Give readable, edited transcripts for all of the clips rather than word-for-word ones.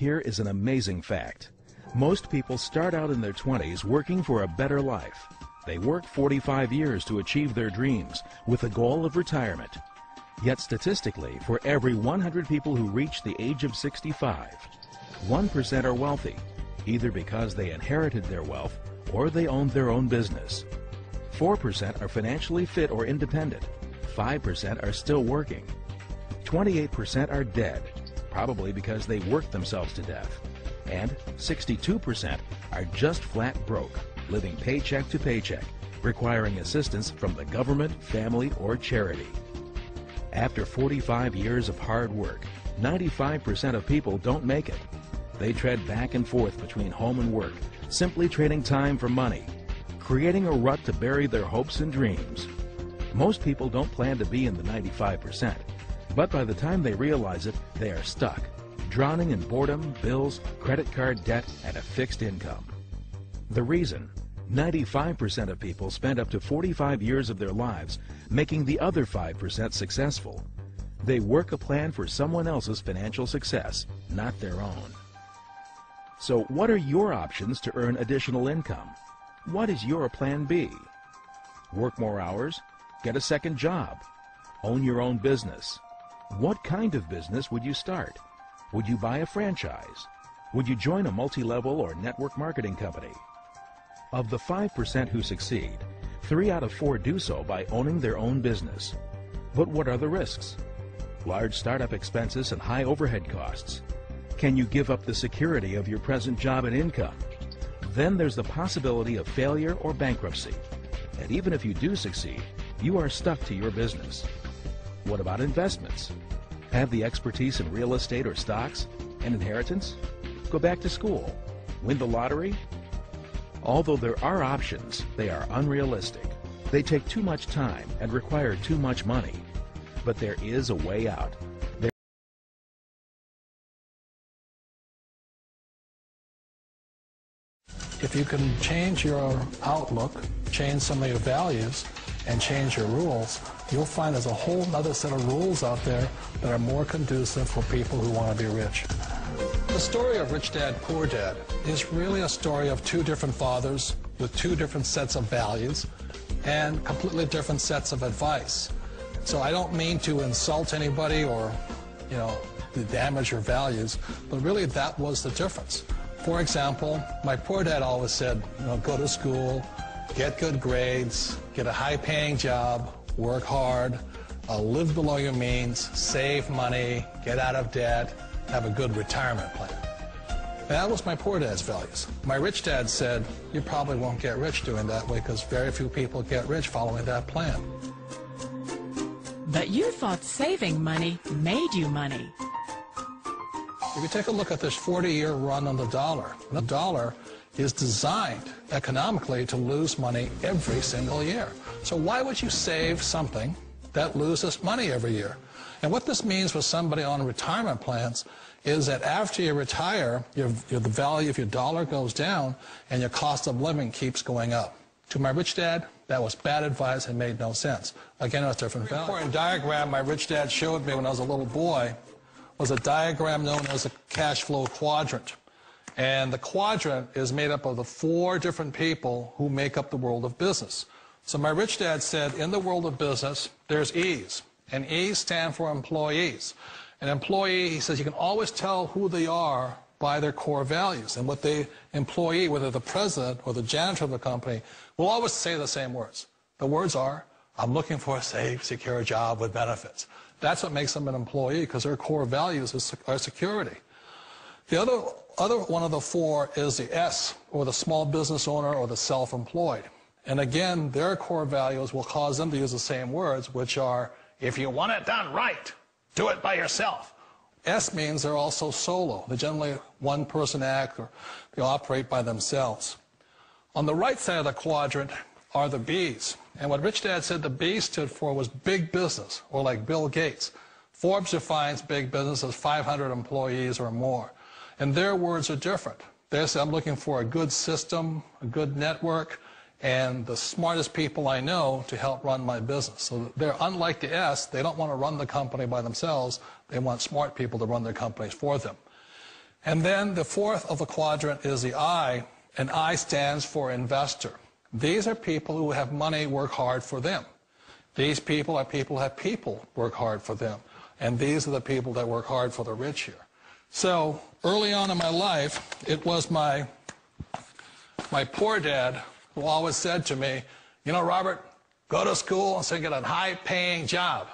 Here is an amazing fact. Most people start out in their 20s working for a better life. They work 45 years to achieve their dreams with the goal of retirement. Yet statistically, for every 100 people who reach the age of 65, 1% are wealthy, either because they inherited their wealth or they owned their own business. 4% are financially fit or independent. 5% are still working. 28% are dead, probably because they worked themselves to death. And 62% are just flat broke, living paycheck to paycheck, requiring assistance from the government, family, or charity. After 45 years of hard work, 95% of people don't make it. They tread back and forth between home and work, simply trading time for money, creating a rut to bury their hopes and dreams. Most people don't plan to be in the 95%, but by the time they realize it, they are stuck, drowning in boredom, bills, credit card debt, and a fixed income. The reason? 95% of people spend up to 45 years of their lives making the other 5% successful. They work a plan for someone else's financial success, not their own. So what are your options to earn additional income? What is your plan B? Work more hours? Get a second job? Own your own business? What kind of business would you start? Would you buy a franchise? Would you join a multi-level or network marketing company? Of the 5% who succeed, 3 out of 4 do so by owning their own business. But what are the risks? Large startup expenses and high overhead costs. Can you give up the security of your present job and income? Then there's the possibility of failure or bankruptcy. And even if you do succeed, you are stuck to your business. What about investments? Have the expertise in real estate or stocks? An inheritance? Go back to school? Win the lottery? Although there are options, they are unrealistic. They take too much time and require too much money. But there is a way out. If you can change your outlook, change some of your values, and change your rules, you'll find there's a whole other set of rules out there that are more conducive for people who want to be rich. The story of Rich Dad, Poor Dad is really a story of 2 different fathers with 2 different sets of values and completely different sets of advice. So I don't mean to insult anybody or, to damage your values, but really that was the difference. For example, my poor dad always said, go to school, get good grades, get a high-paying job, work hard, live below your means, save money, get out of debt, have a good retirement plan. That was my poor dad's values. My rich dad said, you probably won't get rich doing that way because very few people get rich following that plan. But you thought saving money made you money. If you take a look at this 40-year run on the dollar is designed economically to lose money every single year. So why would you save something that loses money every year? And what this means for somebody on retirement plans is that after you retire, the value of your dollar goes down and your cost of living keeps going up. To my rich dad, that was bad advice and made no sense. Again, it was different value. The important diagram my rich dad showed me when I was a little boy was a diagram known as a cash flow quadrant. And the quadrant is made up of the 4 different people who make up the world of business. So my rich dad said, in the world of business, there's E's. And E's stand for employees. An employee, he says, you can always tell who they are by their core values. And what the employee, whether the president or the janitor of the company, will always say the same words. The words are, I'm looking for a safe, secure job with benefits. That's what makes them an employee, because their core values are security. The other one of the 4 is the S, or the small business owner or the self-employed. And again, their core values will cause them to use the same words, which are, if you want it done right, do it by yourself. S means they're also solo. They're generally one-person act, or they operate by themselves. On the right side of the quadrant are the B's. And what Rich Dad said the B stood for was big business, or like Bill Gates. Forbes defines big business as 500 employees or more. And their words are different. They say, I'm looking for a good system, a good network, and the smartest people I know to help run my business. So they're unlike the S. They don't want to run the company by themselves. They want smart people to run their companies for them. And then the fourth of the quadrant is the I, and I stands for investor. These are people who have money work hard for them. These people are people who have people work hard for them. And these are the people that work hard for the rich here. So early on in my life, it was my poor dad who always said to me, you know, Robert, go to school and so get a high-paying job.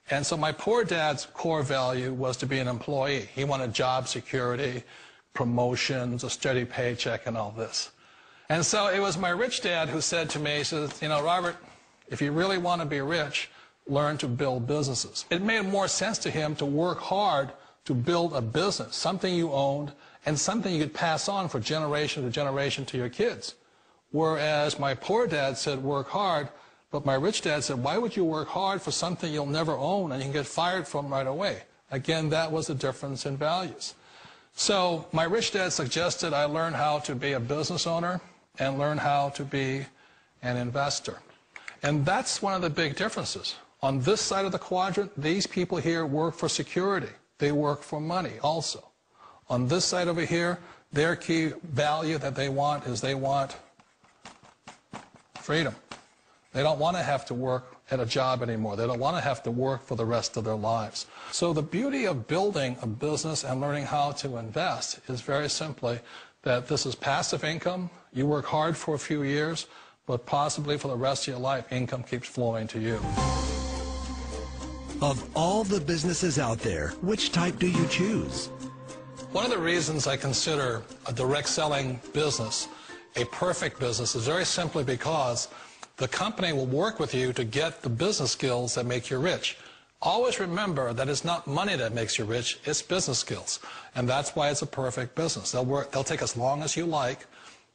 And so my poor dad's core value was to be an employee. He wanted job security, promotions, a steady paycheck, and all this. And so it was my rich dad who said to me, he says, you know, Robert, if you really want to be rich, learn to build businesses. It made more sense to him to work hard to build a business, something you owned, and something you could pass on for generation to generation to your kids. Whereas my poor dad said work hard, but my rich dad said, why would you work hard for something you'll never own and you can get fired from right away? Again, that was the difference in values. So my rich dad suggested I learn how to be a business owner and learn how to be an investor. And that's one of the big differences. On this side of the quadrant, these people here work for security. They work for money also. On this side over here, their key value that they want is they want freedom. They don't want to have to work at a job anymore. They don't want to have to work for the rest of their lives. So the beauty of building a business and learning how to invest is very simply that this is passive income. You work hard for a few years, but possibly for the rest of your life, income keeps flowing to you. Of all the businesses out there, which type do you choose? One of the reasons I consider a direct selling business a perfect business is very simply because the company will work with you to get the business skills that make you rich. Always remember that it's not money that makes you rich, it's business skills. And that's why it's a perfect business. They'll take as long as you like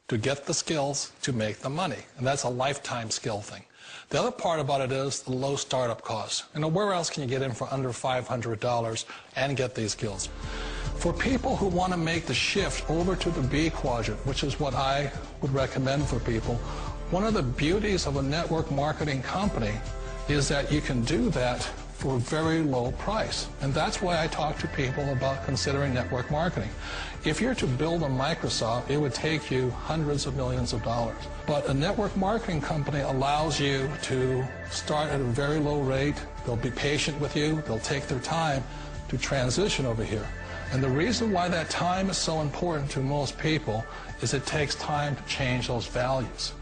to get the skills to make the money. And that's a lifetime skill thing. The other part about it is the low startup costs. You know, where else can you get in for under $500 and get these skills? For people who want to make the shift over to the B quadrant, which is what I would recommend for people, one of the beauties of a network marketing company is that you can do that for a very low price. And that's why I talk to people about considering network marketing. If you're to build a Microsoft, it would take you hundreds of millions of dollars. But a network marketing company allows you to start at a very low rate. They'll be patient with you. They'll take their time to transition over here. And the reason why that time is so important to most people is it takes time to change those values.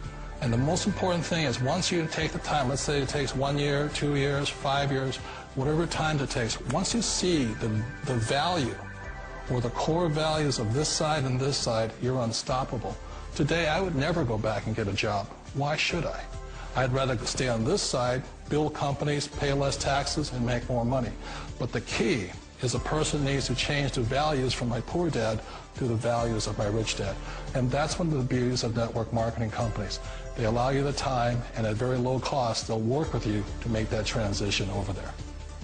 And the most important thing is once you take the time, let's say it takes 1 year, 2 years, 5 years, whatever time it takes, once you see the value or the core values of this side and this side, you're unstoppable. Today, I would never go back and get a job. Why should I? I'd rather stay on this side, build companies, pay less taxes, and make more money. But the key is a person needs to change the values from my poor dad to the values of my rich dad. And that's one of the beauties of network marketing companies. They allow you the time, and at very low cost, they'll work with you to make that transition over there.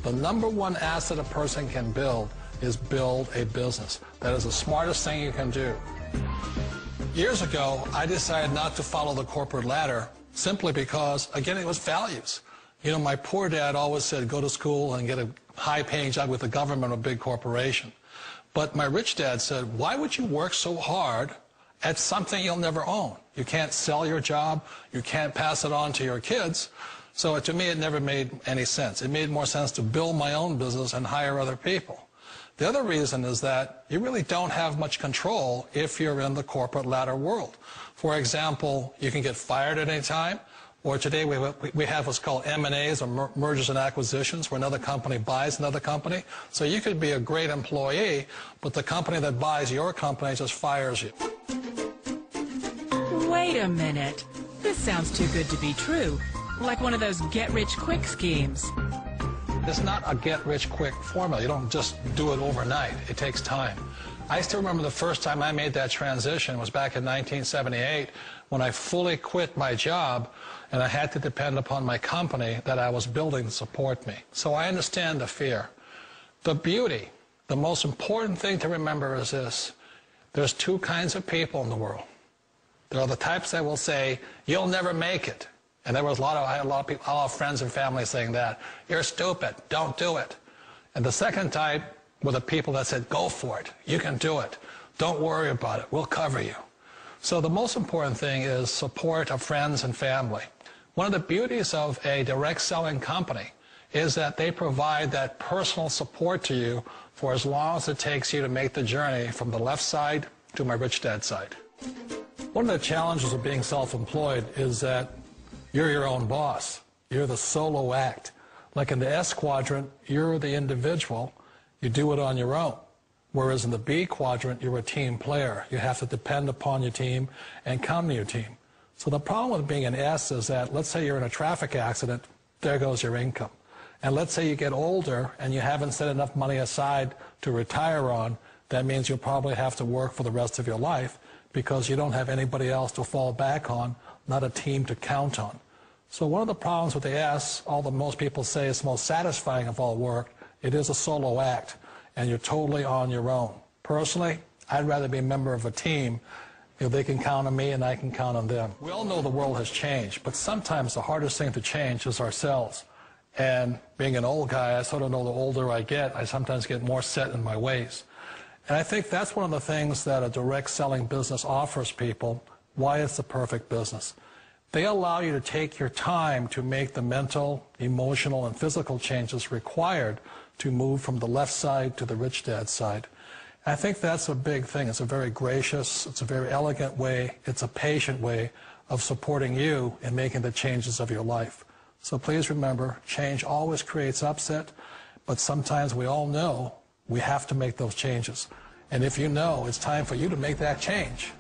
The number one asset a person can build is build a business. That is the smartest thing you can do. Years ago, I decided not to follow the corporate ladder simply because, again, it was values. You know, my poor dad always said, go to school and get a high-paying job with the government or a big corporation. But my rich dad said, why would you work so hard at something you'll never own? You can't sell your job. You can't pass it on to your kids. So to me, it never made any sense. It made more sense to build my own business and hire other people. The other reason is that you really don't have much control if you're in the corporate ladder world. For example, you can get fired at any time. Or today we have what's called M&As, or mergers and acquisitions, where another company buys another company. So you could be a great employee, but the company that buys your company just fires you. Wait a minute. This sounds too good to be true. Like one of those get-rich-quick schemes. It's not a get-rich-quick formula. You don't just do it overnight. It takes time. I still remember the first time I made that transition was back in 1978 when I fully quit my job and I had to depend upon my company that I was building to support me. So I understand the fear. The beauty, the most important thing to remember is this. There's two kinds of people in the world. There are the types that will say, you'll never make it. And I had a lot of people, friends and family saying that. You're stupid. Don't do it. And the second type were the people that said, go for it, you can do it, don't worry about it, we'll cover you. So the most important thing is support of friends and family. One of the beauties of a direct selling company is that they provide that personal support to you for as long as it takes you to make the journey from the left side to my rich dad side. One of the challenges of being self-employed is that you're your own boss. You're the solo act. Like in the S quadrant, you're the individual. You do it on your own. Whereas in the B quadrant, you're a team player. You have to depend upon your team and come to your team. So the problem with being an S is that, let's say you're in a traffic accident, there goes your income. And let's say you get older and you haven't set enough money aside to retire on, that means you'll probably have to work for the rest of your life because you don't have anybody else to fall back on, not a team to count on. So one of the problems with the S, although most people say it's the most satisfying of all work, it is a solo act, and you're totally on your own. Personally, I'd rather be a member of a team. If they can count on me and I can count on them. We all know the world has changed, but sometimes the hardest thing to change is ourselves. And being an old guy, I sort of know the older I get, I sometimes get more set in my ways. And I think that's one of the things that a direct selling business offers people, why it's the perfect business. They allow you to take your time to make the mental, emotional, and physical changes required to move from the left side to the rich dad side. I think that's a big thing. It's a very gracious, it's a very elegant way, it's a patient way of supporting you in making the changes of your life. So please remember, change always creates upset, but sometimes we all know we have to make those changes. And if you know it's time for you to make that change,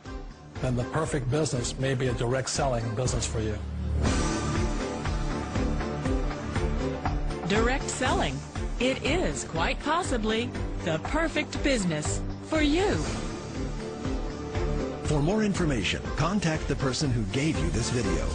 then the perfect business may be a direct selling business for you. Direct selling. It is quite possibly the perfect business for you. For more information, contact the person who gave you this video.